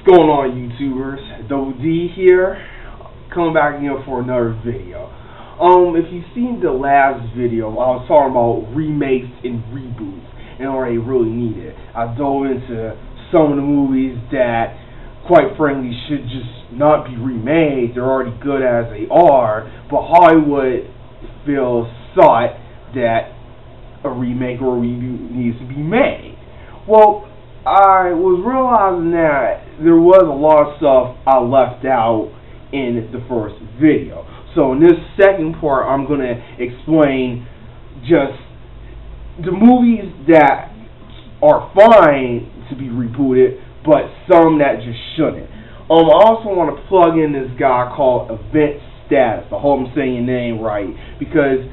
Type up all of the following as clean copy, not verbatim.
What's going on, YouTubers? Double D here, coming back again for another video. If you've seen the last video, I was talking about remakes and reboots and what they really needed. I dove into some of the movies that, quite frankly, should just not be remade. They're already good as they are, but Hollywood feels thought that a remake or a reboot needs to be made. Well, I was realizing that there was a lot of stuff I left out in the first video. So in this second part, I'm going to explain just the movies that are fine to be rebooted, but some that just shouldn't. I also want to plug in this guy called Event Status. I hope I'm saying your name right, because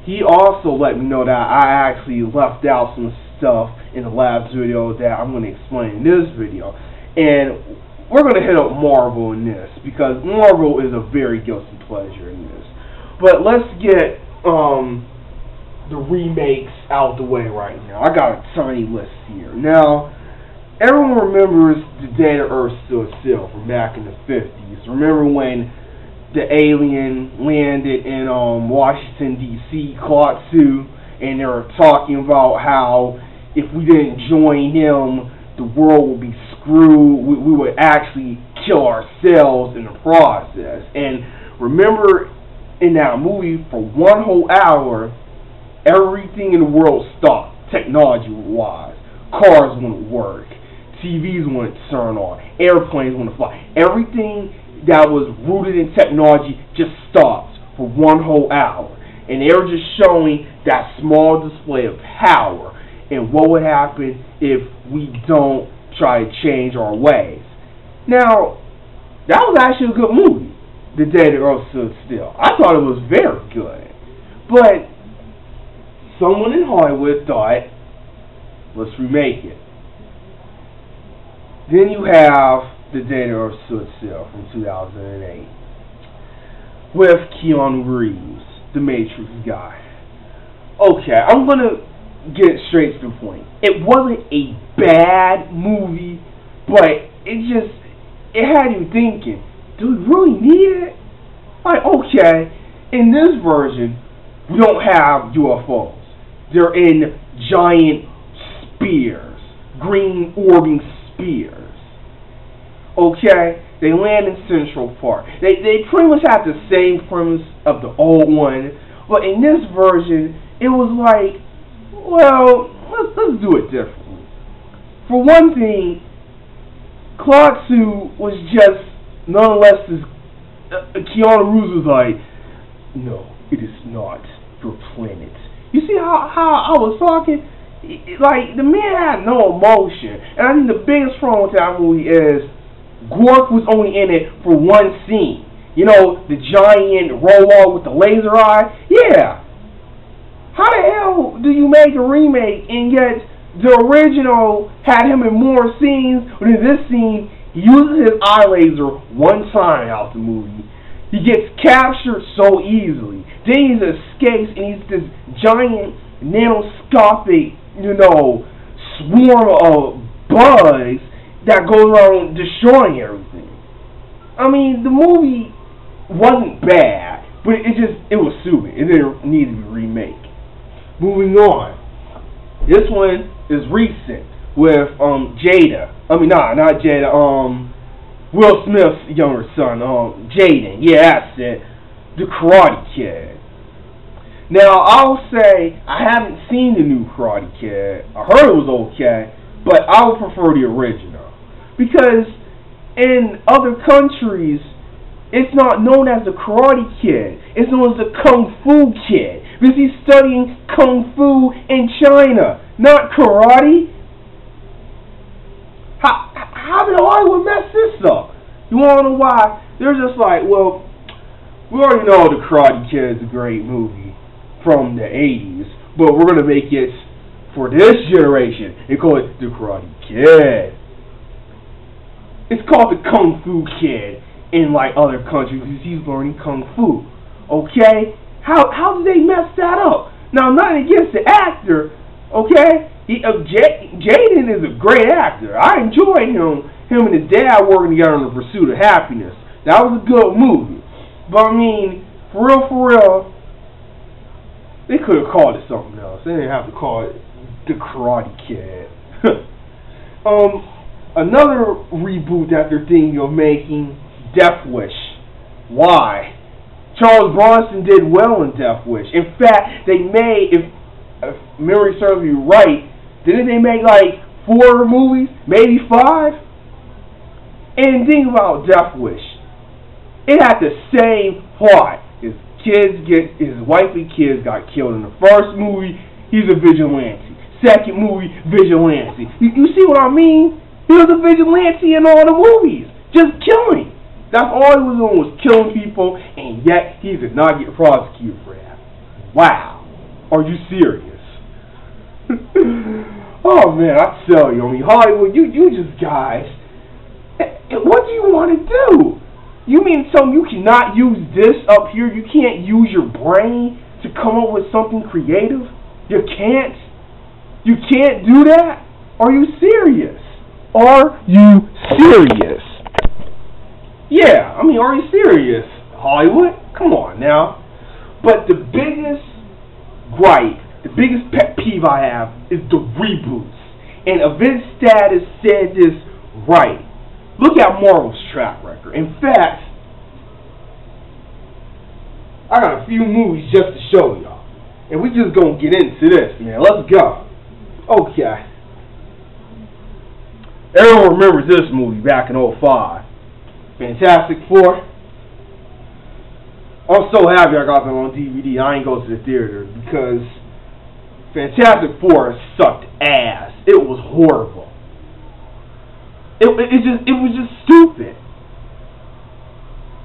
he also let me know that I actually left out some stuff in the last video that I'm going to explain in this video. And we're going to hit up Marvel in this, because Marvel is a very guilty pleasure in this. But let's get the remakes out the way right now. I got a tiny list here. Now, everyone remembers the day the Earth stood still from back in the 50s. Remember when the alien landed in Washington, D.C., pt.2, and they were talking about how if we didn't join him, the world would be screwed. We would actually kill ourselves in the process. And remember, in that movie, for one whole hour, everything in the world stopped, technology-wise. Cars wouldn't work. TVs wouldn't turn on. Airplanes wouldn't fly. Everything that was rooted in technology just stopped for one whole hour. And they were just showing that small display of power and what would happen if we don't try to change our ways. Now, that was actually a good movie, The Day the Earth Stood Still. I thought it was very good. But someone in Hollywood thought, let's remake it. Then you have The Day the Earth Stood Still from 2008 with Keanu Reeves, the Matrix guy. Okay, I'm going to get straight to the point. It wasn't a bad movie, but it had you thinking, do we really need it? Like, okay, in this version, we don't have UFOs. They're in giant spears, green orbiting spears. Okay, they land in Central Park. They pretty much have the same premise of the old one, but in this version, it was like, well, let's do it differently. For one thing, pt.2 was just nonetheless Keanu Reeves was like, no, it is not your planet. You see how I was talking? Like, the man had no emotion. And I think the biggest problem with that movie is Gork was only in it for one scene. You know, the giant robot with the laser eye? Yeah. How the hell do you make a remake and yet the original had him in more scenes, but in this scene, he uses his eye laser one time out the movie. He gets captured so easily. Then he escapes and he's this giant nanoscopic, swarm of bugs that goes around destroying everything. I mean, the movie wasn't bad, but it was stupid. It didn't need to be remade. Moving on. This one is recent with Jada. I mean, not Jada. Will Smith's younger son, Jaden. Yeah, that's it. The Karate Kid. Now, I'll say I haven't seen the new Karate Kid. I heard it was okay, but I would prefer the original, because in other countries, it's not known as the Karate Kid. It's known as the Kung Fu Kid, because he's studying Kung Fu in China, not karate. How did Hollywood mess this up? You want to know why? They're just like, well, we already know the Karate Kid is a great movie from the 80s, but we're going to make it for this generation and call it the Karate Kid. It's called the Kung Fu Kid in like other countries because he's learning Kung Fu. Okay? How did they mess that up? Now, nothing against the actor, okay? Jaden is a great actor. I enjoyed him him and his dad working together in the pursuit of happiness. That was a good movie. But I mean, for real, they could have called it something else. They didn't have to call it The Karate Kid. Another reboot that they're thinking of making, Death Wish. Why? Charles Bronson did well in Death Wish. In fact, they made, if memory serves me right, didn't they make like 4 movies? Maybe 5? And think about Death Wish. It had the same plot. His wife and kids got killed in the first movie. He's a vigilante. Second movie, vigilante. You see what I mean? He was a vigilante in all the movies, just killing. That's all he was doing, was killing people, and yet he did not get prosecuted for that. Wow, are you serious? Oh man, I tell you, I mean, Hollywood, you just guys. What do you want to do? You mean to tell me you cannot use this up here? You can't use your brain to come up with something creative? You can't? You can't do that? Are you serious? Are you serious? Yeah, I mean, are you serious, Hollywood? Come on now. But the biggest gripe, the biggest pet peeve I have is the reboots. And Event Status said this right. Look at Marvel's track record. In fact, I got a few movies just to show y'all. And we just gonna get into this, man. Let's go. Okay. Everyone remembers this movie back in 2005. Fantastic Four. I'm so happy I got them on DVD. I ain't go to the theater because Fantastic Four sucked ass. It was horrible. It was just stupid.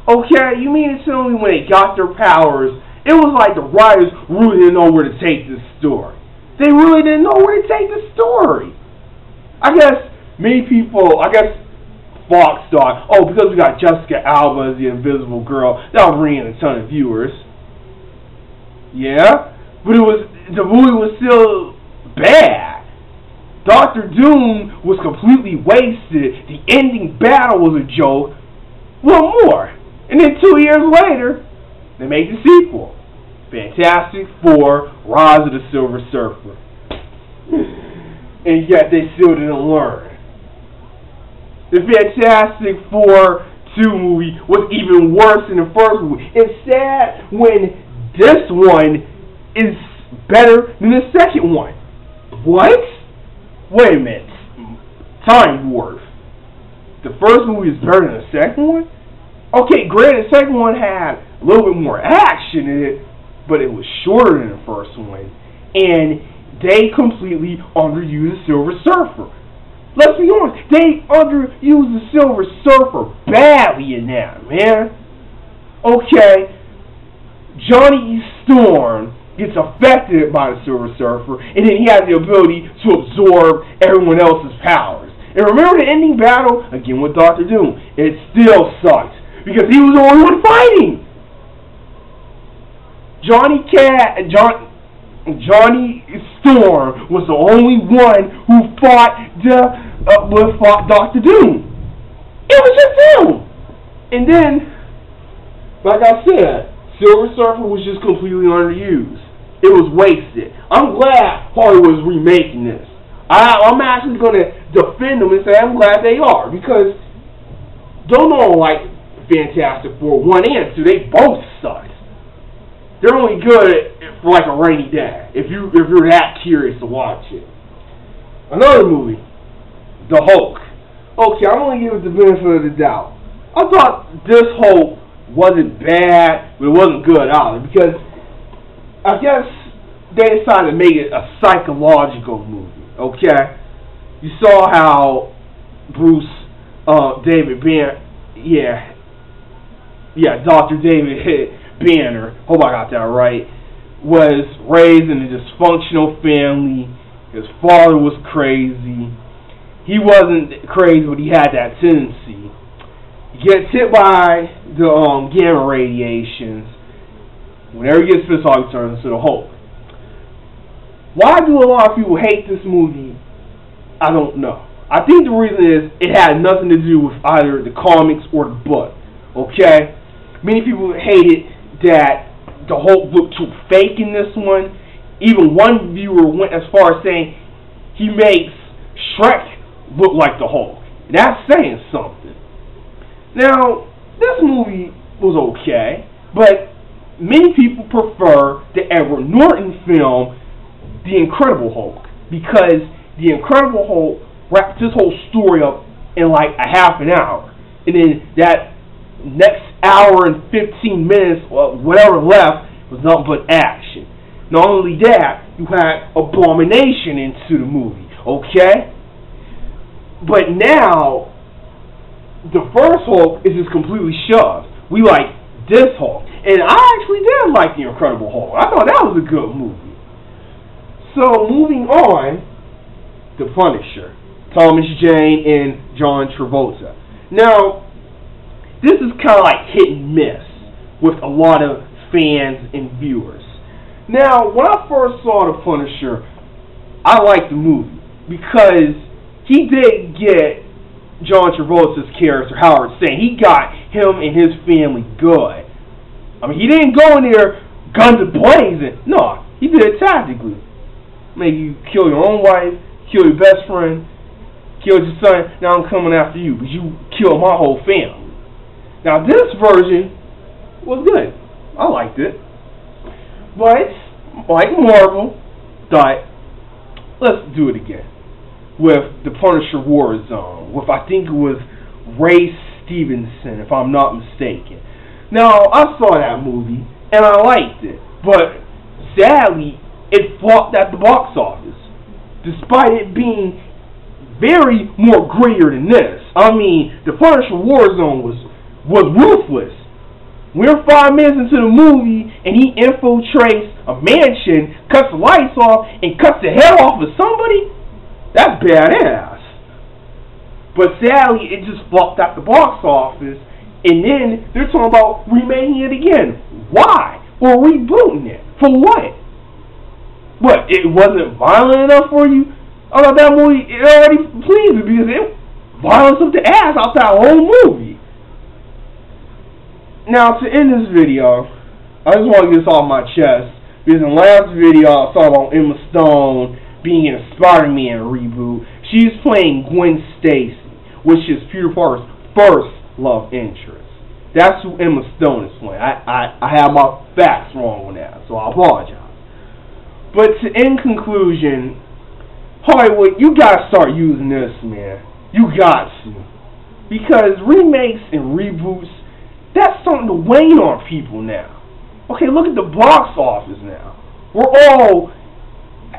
Okay, you mean to tell me when they got their powers, it was like the writers really didn't know where to take this story. They really didn't know where to take the story. I guess Fox thought, oh, because we got Jessica Alba as the Invisible Girl, that'll bring in a ton of viewers. Yeah, but the movie was still bad. Doctor Doom was completely wasted. The ending battle was a joke. What more? And then 2 years later, they made the sequel. Fantastic Four, Rise of the Silver Surfer. And yet they still didn't learn. The Fantastic Four 2 movie was even worse than the first movie. It's sad when this one is better than the second one. What? Wait a minute. Time warp. The first movie is better than the second one? Okay, granted, the second one had a little bit more action in it, but it was shorter than the first one. And they completely underused the Silver Surfer. Let's be honest, they underused the Silver Surfer badly in that, man. Okay, Johnny Storm gets affected by the Silver Surfer, and then he has the ability to absorb everyone else's powers. And remember the ending battle? Again with Doctor Doom. It still sucked, because he was the only one fighting. Johnny Storm was the only one who fought Doctor Doom. It was just him. And then, like I said, Silver Surfer was just completely underused. It was wasted. I'm glad Hollywood's remaking this. I'm actually going to defend them and say I'm glad they are, because don't know like Fantastic Four 1 and 2, they both sucked. They're only good for like a rainy day, if you're that curious to watch it. Another movie, The Hulk. Okay, I'm going to give it the benefit of the doubt. I thought this Hulk wasn't bad, but it wasn't good either, because I guess they decided to make it a psychological movie, okay? You saw how Dr. David Banner, hope I got that right, was raised in a dysfunctional family. His father was crazy. He wasn't crazy, but he had that tendency. He gets hit by the gamma radiations. Whenever he gets pissed off, he turns into the Hulk. Why do a lot of people hate this movie? I don't know. I think the reason is it had nothing to do with either the comics or the book. Okay? Many people hated that the Hulk looked too fake in this one. Even one viewer went as far as saying he makes Shrek look like the Hulk. That's saying something. Now, this movie was okay, but many people prefer the Edward Norton film, The Incredible Hulk, because The Incredible Hulk wrapped this whole story up in like a half an hour. And then that next hour and 15 minutes, or whatever left, was nothing but action. Not only that, you had Abomination into the movie, okay? But now, the first Hulk is just completely shoved. We like this Hulk. And I actually did like The Incredible Hulk. I thought that was a good movie. So, moving on, The Punisher. Thomas Jane and John Travolta. Now, this is kind of like hit and miss with a lot of fans and viewers. Now, when I first saw The Punisher, I liked the movie because he did get John Travolta's character, Howard Stern. He got him and his family good. I mean, he didn't go in there guns a-blazing. No, he did it tactically. Maybe you kill your own wife, kill your best friend, kill your son, now I'm coming after you because you killed my whole family. Now, this version was good. I liked it. But, like Marvel, thought, let's do it again. With The Punisher Warzone, with I think it was Ray Stevenson, if I'm not mistaken. Now, I saw that movie, and I liked it, but sadly, it flopped at the box office, despite it being very more grittier than this. I mean, The Punisher Warzone was ruthless. We're 5 minutes into the movie, and he infiltrates a mansion, cuts the lights off, and cuts the head off of somebody. That's badass. But sadly, it just flopped at the box office, and then they're talking about remaking it again. Why? Or rebooting it. For what? What, it wasn't violent enough for you? I thought that movie, it already pleased me because it violence up the ass out that whole movie. Now, to end this video, I just want to get this off my chest, because in the last video, I was talking about Emma Stone being in a Spider-Man reboot. She's playing Gwen Stacy, which is Peter Parker's first love interest. That's who Emma Stone is playing. I have my facts wrong on that, so I apologize. But to end conclusion, Hollywood, you gotta start using this, man. You got to. Because remakes and reboots, that's something to wane on people now. Okay, look at the box office now.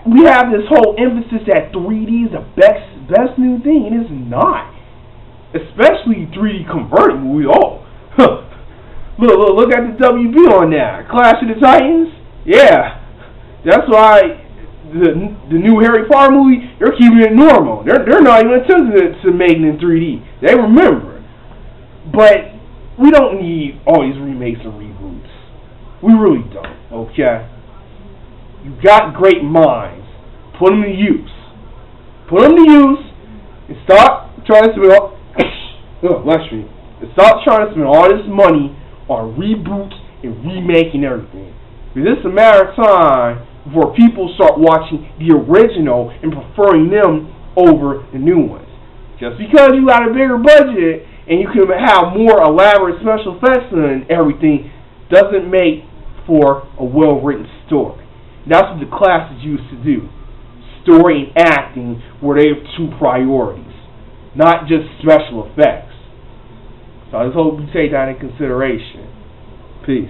We have this whole emphasis that 3D is the best new thing, and it's not. Especially 3D converted movies. Oh, look at the WB on that. Clash of the Titans? Yeah. That's why the new Harry Potter movie, they're keeping it normal. They're not even attempting to make it in 3D. They remember it. But we don't need all these remakes and reboots. We really don't, okay? You got great minds. Put them to use. Put them to use and stop trying to spend all this money on reboots and remaking everything. Because it's a matter of time before people start watching the original and preferring them over the new ones. Just because you got a bigger budget and you can have more elaborate special effects and everything doesn't make for a well-written story. That's what the classes used to do. Story and acting were their two priorities, not just special effects. So I just hope you take that in consideration. Peace.